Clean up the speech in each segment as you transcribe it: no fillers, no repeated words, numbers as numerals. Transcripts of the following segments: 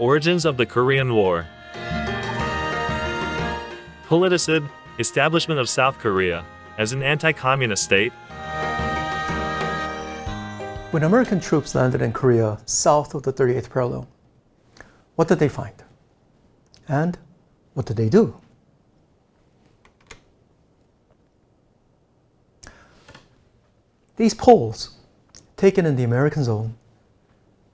Origins of the Korean War. Politicid, establishment of South Korea as an anti-communist state. When American troops landed in Korea south of the 38th parallel, what did they find? And what did they do? These polls, taken in the American zone,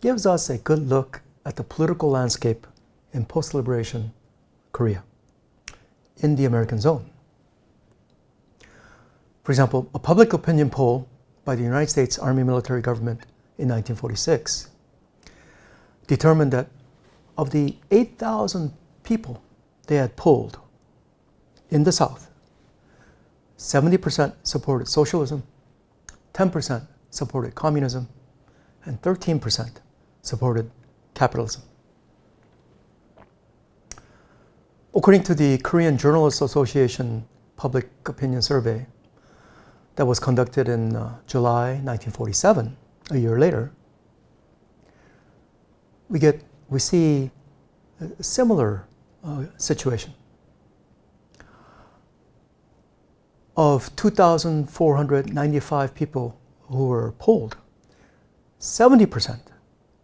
gives us a good look at the political landscape in post-liberation Korea in the American zone. For example, a public opinion poll by the United States Army military government in 1946 determined that of the 8,000 people they had polled in the South, 70% supported socialism, 10% supported communism, and 13% supported capitalism. According to the Korean Journalists Association Public Opinion Survey that was conducted in July 1947, a year later, we see a similar situation. Of 2,495 people who were polled, 70%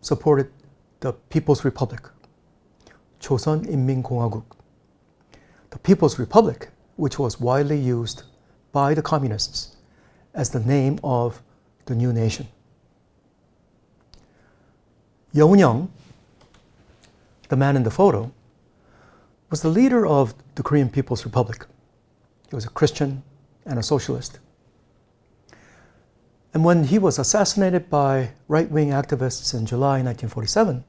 supported the People's Republic, 조선인민공화국. The People's Republic, which was widely used by the communists as the name of the new nation. Yeon-young, the man in the photo, was the leader of the Korean People's Republic. He was a Christian and a socialist. And when he was assassinated by right-wing activists in July 1947,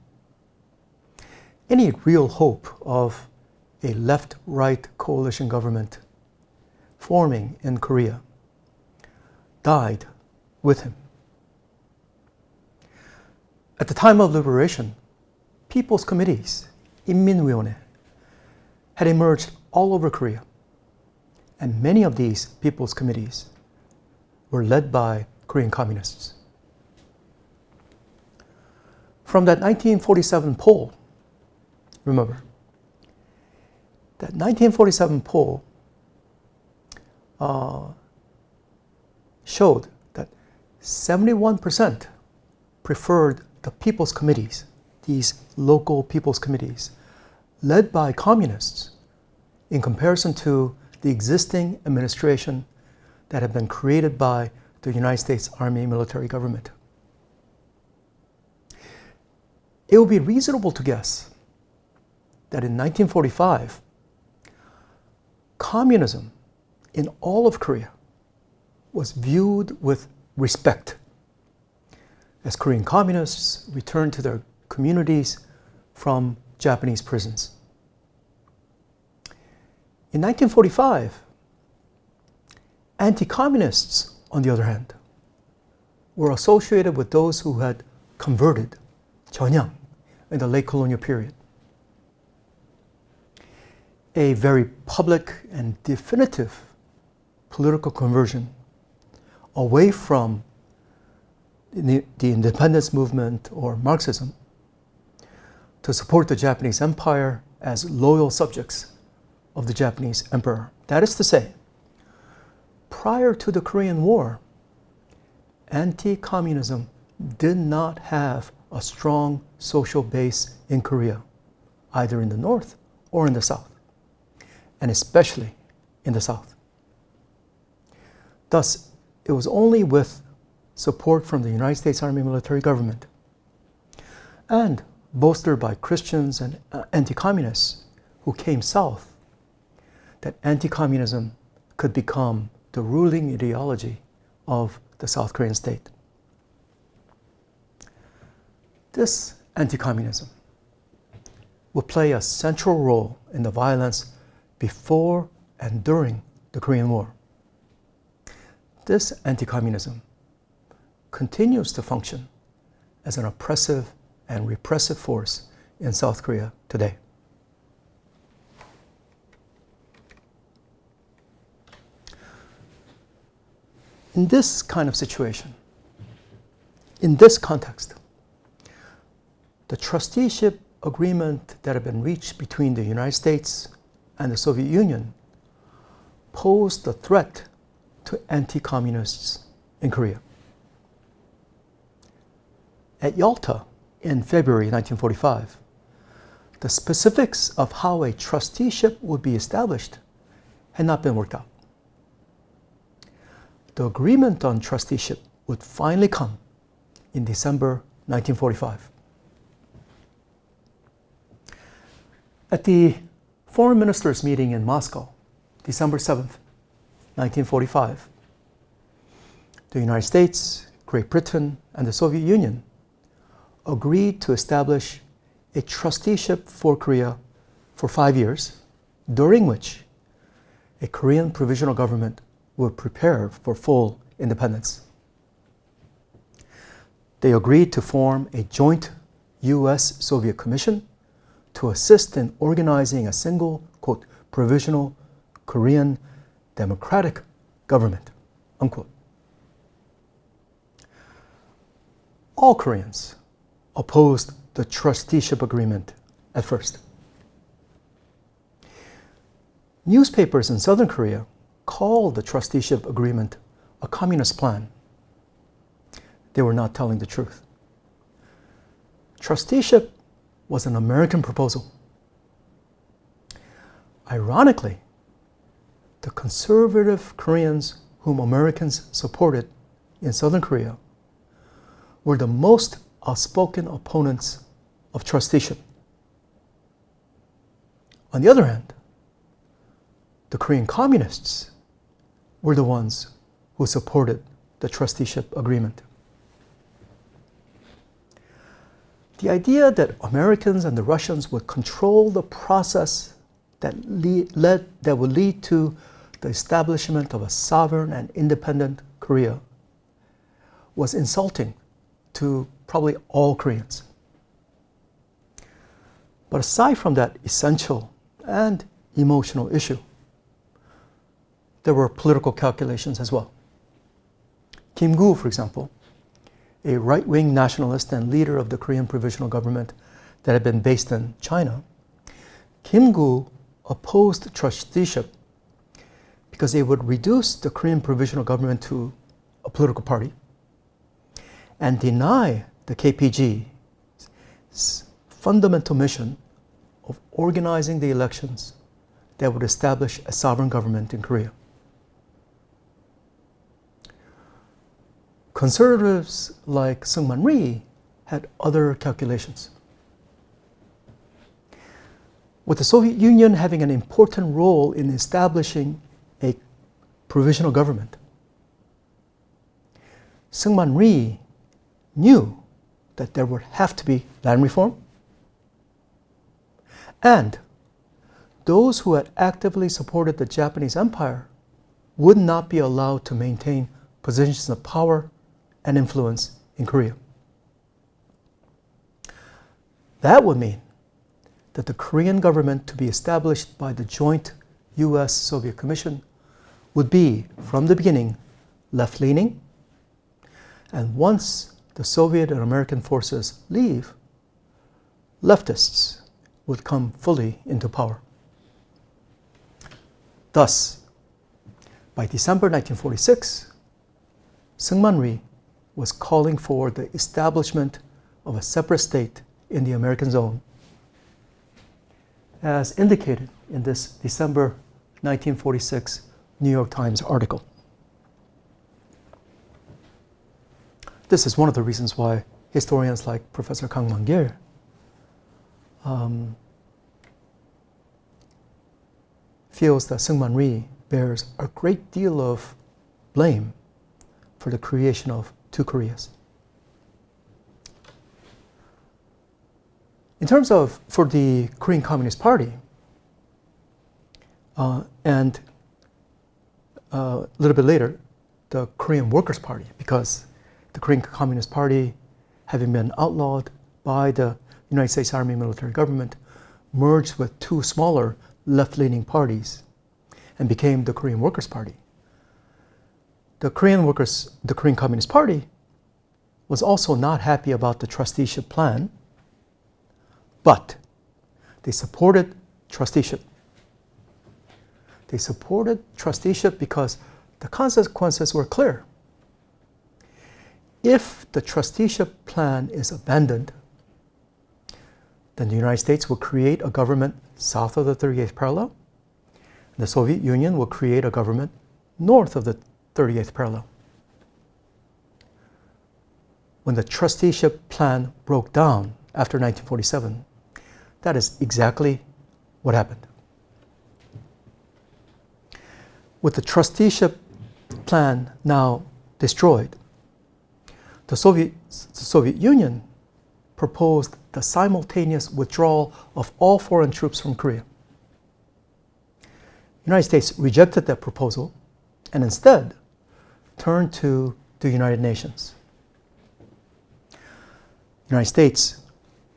any real hope of a left-right coalition government forming in Korea died with him. At the time of liberation, people's committees, 인민위원회, had emerged all over Korea. And many of these people's committees were led by Korean communists. From that 1947 poll, remember, that 1947 poll showed that 71% preferred the people's committees, these local people's committees, led by communists, in comparison to the existing administration that had been created by the United States Army military government. It would be reasonable to guess that in 1945, communism in all of Korea was viewed with respect as Korean communists returned to their communities from Japanese prisons. In 1945, anti-communists, on the other hand, were associated with those who had converted, 전향, in the late colonial period. A very public and definitive political conversion away from the independence movement or Marxism to support the Japanese Empire as loyal subjects of the Japanese emperor. That is to say, prior to the Korean War, anti-communism did not have a strong social base in Korea, either in the North or in the South, and especially in the South. Thus, it was only with support from the United States Army military government and bolstered by Christians and anti-communists who came south that anti-communism could become the ruling ideology of the South Korean state. This anti-communism would play a central role in the violence before and during the Korean War. This anti-communism continues to function as an oppressive and repressive force in South Korea today. In this kind of situation, in this context, the trusteeship agreement that had been reached between the United States and the Soviet Union posed a threat to anti-communists in Korea. At Yalta in February 1945, the specifics of how a trusteeship would be established had not been worked out. The agreement on trusteeship would finally come in December 1945. At the Foreign Ministers meeting in Moscow, December 7th, 1945, the United States, Great Britain, and the Soviet Union agreed to establish a trusteeship for Korea for 5 years, during which a Korean provisional government would prepare for full independence. They agreed to form a joint US-Soviet commission to assist in organizing a single, quote, provisional Korean democratic government, unquote. All Koreans opposed the trusteeship agreement at first. Newspapers in Southern Korea called the trusteeship agreement a communist plan. They were not telling the truth. Trusteeship was an American proposal. Ironically, the conservative Koreans whom Americans supported in Southern Korea were the most outspoken opponents of trusteeship. On the other hand, the Korean communists were the ones who supported the trusteeship agreement. The idea that Americans and the Russians would control the process that would lead to the establishment of a sovereign and independent Korea was insulting to probably all Koreans. But aside from that essential and emotional issue, there were political calculations as well. Kim Gu, for example, a right-wing nationalist and leader of the Korean provisional government that had been based in China, Kim Gu opposed trusteeship because it would reduce the Korean provisional government to a political party and deny the KPG's fundamental mission of organizing the elections that would establish a sovereign government in Korea. Conservatives like Syngman Rhee had other calculations. With the Soviet Union having an important role in establishing a provisional government, Syngman Rhee knew that there would have to be land reform, and those who had actively supported the Japanese Empire would not be allowed to maintain positions of power and influence in Korea. That would mean that the Korean government to be established by the joint US-Soviet Commission would be, from the beginning, left-leaning, and once the Soviet and American forces leave, leftists would come fully into power. Thus, by December 1946, Syngman Rhee was calling for the establishment of a separate state in the American zone, as indicated in this December 1946 New York Times article. This is one of the reasons why historians like Professor Kang Man-gil feels that Syngman Rhee bears a great deal of blame for the creation of two Koreas. In terms of, for the Korean Communist Party, and a little bit later, the Korean Workers' Party, because the Korean Communist Party, having been outlawed by the United States Army military government, merged with two smaller left-leaning parties and became the Korean Workers' Party. The Korean Communist Party was also not happy about the trusteeship plan, But they supported trusteeship. They supported trusteeship because the consequences were clear. If the trusteeship plan is abandoned, then the United States will create a government south of the 38th parallel. The Soviet Union will create a government north of the 38th parallel. When the trusteeship plan broke down after 1947, that is exactly what happened. With the trusteeship plan now destroyed, the Soviet Union proposed the simultaneous withdrawal of all foreign troops from Korea. The United States rejected that proposal and instead turned to the United Nations. The United States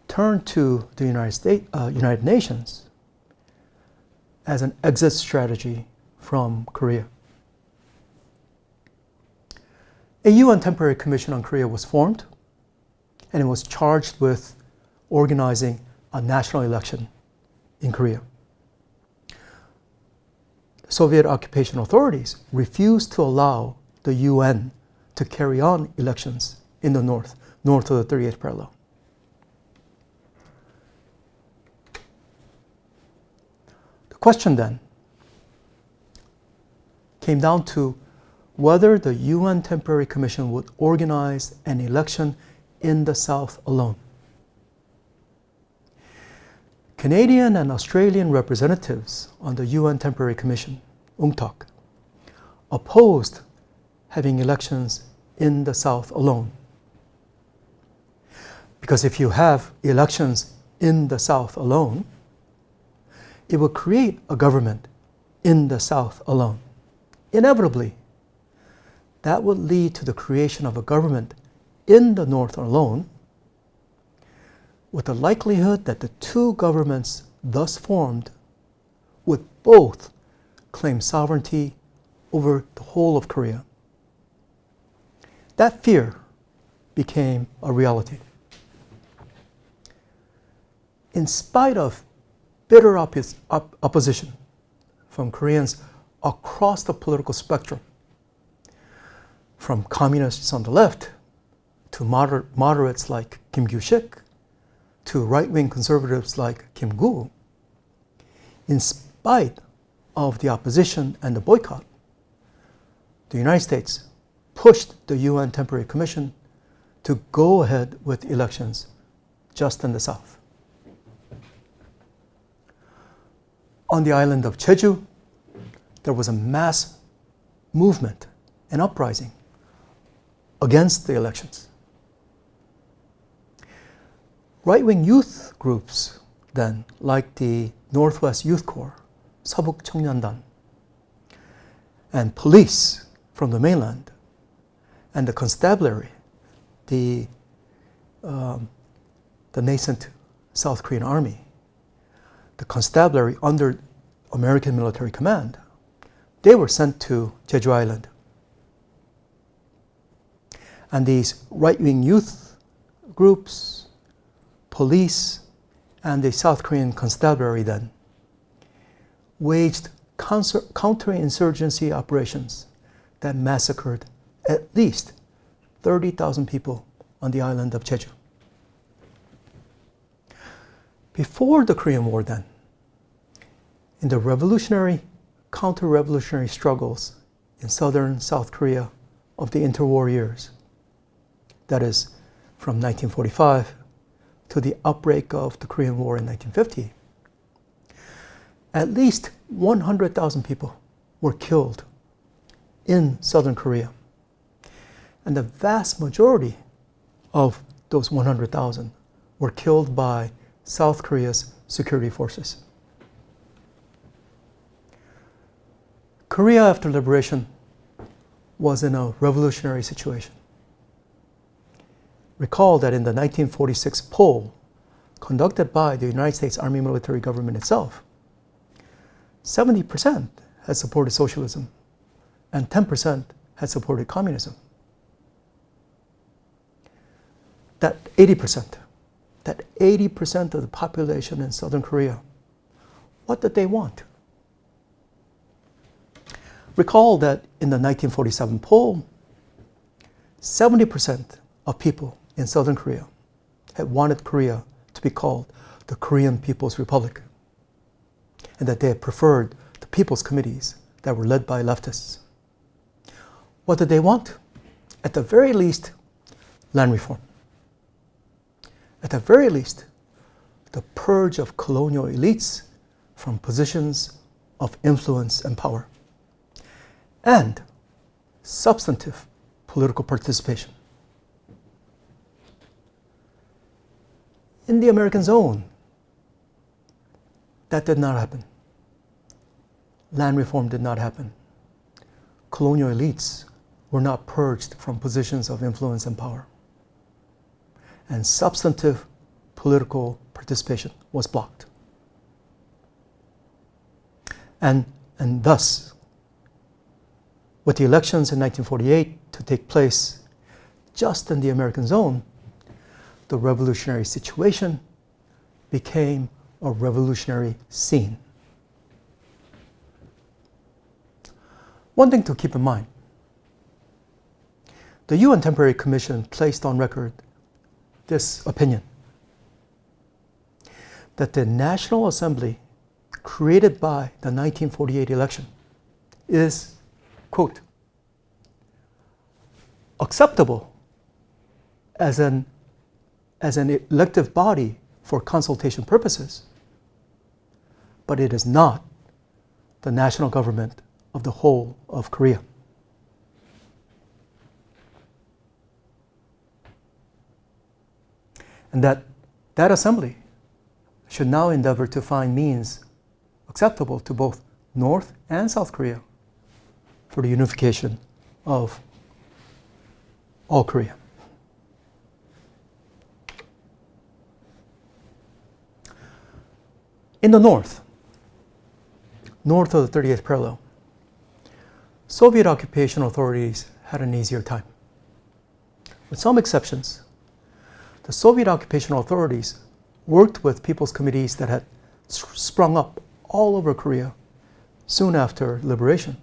turned to the United Nations as an exit strategy from Korea. A UN Temporary Commission on Korea was formed, and it was charged with organizing a national election in Korea. The Soviet occupation authorities refused to allow the UN to carry on elections in the north of the 38th parallel. The question then came down to whether the UN Temporary Commission would organize an election in the South alone. Canadian and Australian representatives on the UN Temporary Commission, UNCTAD, opposed having elections in the South alone. Because if you have elections in the South alone, it will create a government in the South alone. Inevitably, that would lead to the creation of a government in the North alone, with the likelihood that the two governments thus formed would both claim sovereignty over the whole of Korea. That fear became a reality. In spite of bitter opposition from Koreans across the political spectrum, from communists on the left to moderates like Kim Gyu-shik, to right-wing conservatives like Kim Gu, in spite of the opposition and the boycott, the United States pushed the UN Temporary Commission to go ahead with elections just in the South. On the island of Jeju, there was a mass movement, an uprising against the elections. Right-wing youth groups then, like the Northwest Youth Corps, Seobuk Cheongnyeondan, and police from the mainland, and the constabulary, the nascent South Korean army, the constabulary under American military command, they were sent to Jeju Island. And these right-wing youth groups, police, and the South Korean constabulary then waged counterinsurgency operations that massacred at least 30,000 people on the island of Jeju. Before the Korean War then, in the revolutionary, counter-revolutionary struggles in southern South Korea of the interwar years, that is, from 1945 to the outbreak of the Korean War in 1950, at least 100,000 people were killed in southern Korea. And the vast majority of those 100,000 were killed by South Korea's security forces. Korea after liberation was in a revolutionary situation. Recall that in the 1946 poll conducted by the United States Army military government itself, 70% had supported socialism and 10% had supported communism. That 80% that 80% of the population in Southern Korea, what did they want? Recall that in the 1947 poll, 70% of people in Southern Korea had wanted Korea to be called the Korean People's Republic, and that they had preferred the People's Committees that were led by leftists. What did they want? At the very least, land reform. At the very least, the purge of colonial elites from positions of influence and power, and substantive political participation. In the American zone, that did not happen. Land reform did not happen. Colonial elites were not purged from positions of influence and power. And substantive political participation was blocked. And thus, with the elections in 1948 to take place just in the American zone, the revolutionary situation became a revolutionary scene. One thing to keep in mind, the UN Temporary Commission placed on record this opinion, that the National Assembly created by the 1948 election is, quote, acceptable as an elective body for consultation purposes, but it is not the national government of the whole of Korea. And that assembly should now endeavor to find means acceptable to both North and South Korea for the unification of all Korea. In the north of the 38th parallel, Soviet occupation authorities had an easier time. With some exceptions, the Soviet occupation authorities worked with people's committees that had sprung up all over Korea soon after liberation.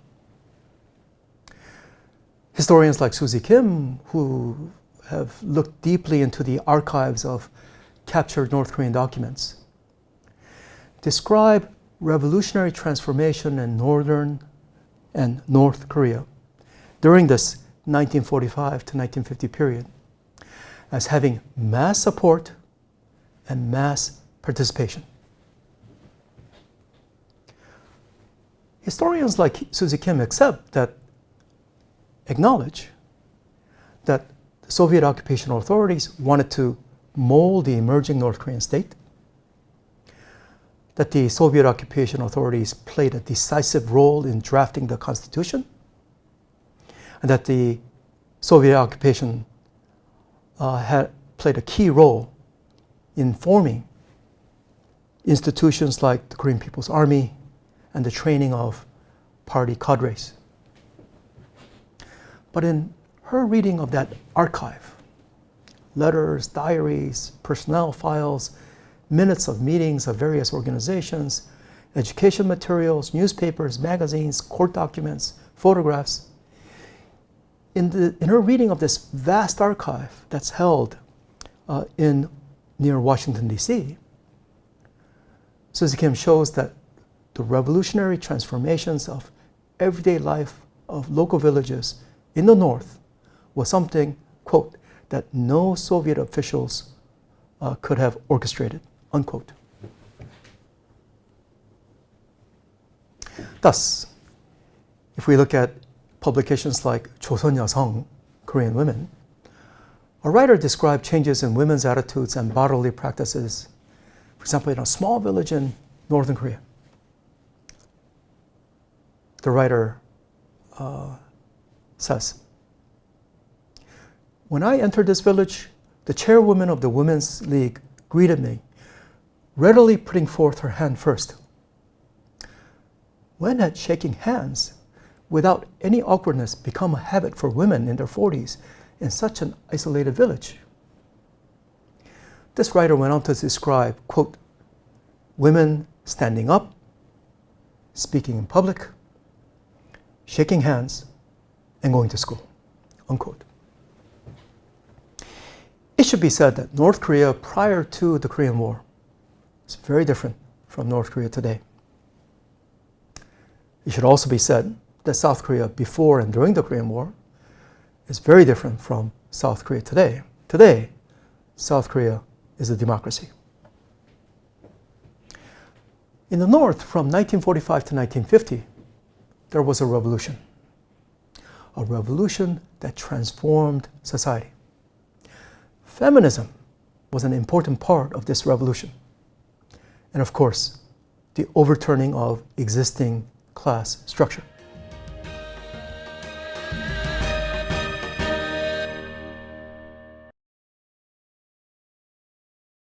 Historians like Susie Kim, who have looked deeply into the archives of captured North Korean documents, describe revolutionary transformation in Northern and North Korea during this 1945 to 1950 period as having mass support and mass participation. Historians like Susie Kim acknowledge that the Soviet occupation authorities wanted to mold the emerging North Korean state, that the Soviet occupation authorities played a decisive role in drafting the constitution, and that the Soviet occupation had played a key role in forming institutions like the Korean People's Army and the training of party cadres. But in her reading of that archive, letters, diaries, personnel files, minutes of meetings of various organizations, education materials, newspapers, magazines, court documents, photographs, in her reading of this vast archive that's held near Washington, D.C., Susie Kim shows that the revolutionary transformations of everyday life of local villages in the North was something, quote, that no Soviet officials could have orchestrated, unquote. Thus, if we look at publications like Choson Yasong, Korean Women, a writer described changes in women's attitudes and bodily practices, for example, in a small village in northern Korea. The writer says, "When I entered this village, the chairwoman of the Women's League greeted me, readily putting forth her hand first. When had shaking hands without any awkwardness become a habit for women in their 40s in such an isolated village? This writer went on to describe, quote, women standing up, speaking in public, shaking hands, and going to school, unquote. It should be said that North Korea prior to the Korean War is very different from North Korea today. It should also be said that South Korea before and during the Korean War is very different from South Korea today. Today, South Korea is a democracy. In the North, from 1945 to 1950, there was a revolution that transformed society. Feminism was an important part of this revolution. And of course, the overturning of existing class structure.